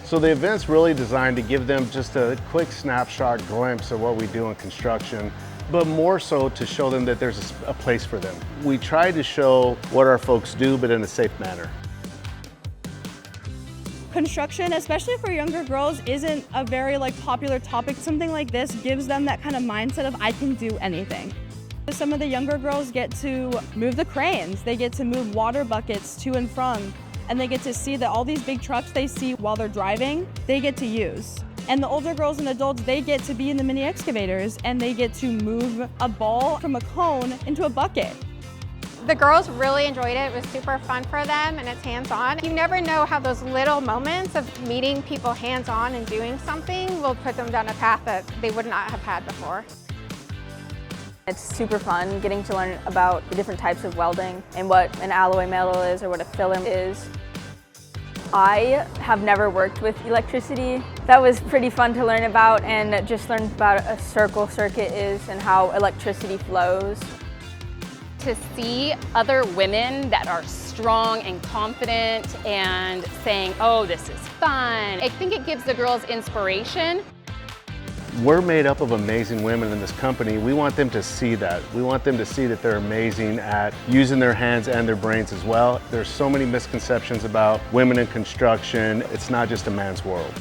So the event's really designed to give them just a quick snapshot glimpse of what we do in construction, but more so to show them that there's a place for them. We try to show what our folks do, but in a safe manner. Construction, especially for younger girls, isn't a very popular topic. Something like this gives them that kind of mindset of I can do anything. Some of the younger girls get to move the cranes, they get to move water buckets to and from, and they get to see that all these big trucks they see while they're driving, they get to use. And the older girls and adults, they get to be in the mini excavators and they get to move a ball from a cone into a bucket. The girls really enjoyed it. It was super fun for them and it's hands-on. You never know how those little moments of meeting people hands-on and doing something will put them down a path that they would not have had before. It's super fun getting to learn about the different types of welding and what an alloy metal is or what a filler is. I have never worked with electricity. That was pretty fun to learn about and just learn about a circle circuit is and how electricity flows. To see other women that are strong and confident and saying, oh, this is fun. I think it gives the girls inspiration. We're made up of amazing women in this company. We want them to see that. We want them to see that they're amazing at using their hands and their brains as well. There's so many misconceptions about women in construction. It's not just a man's world.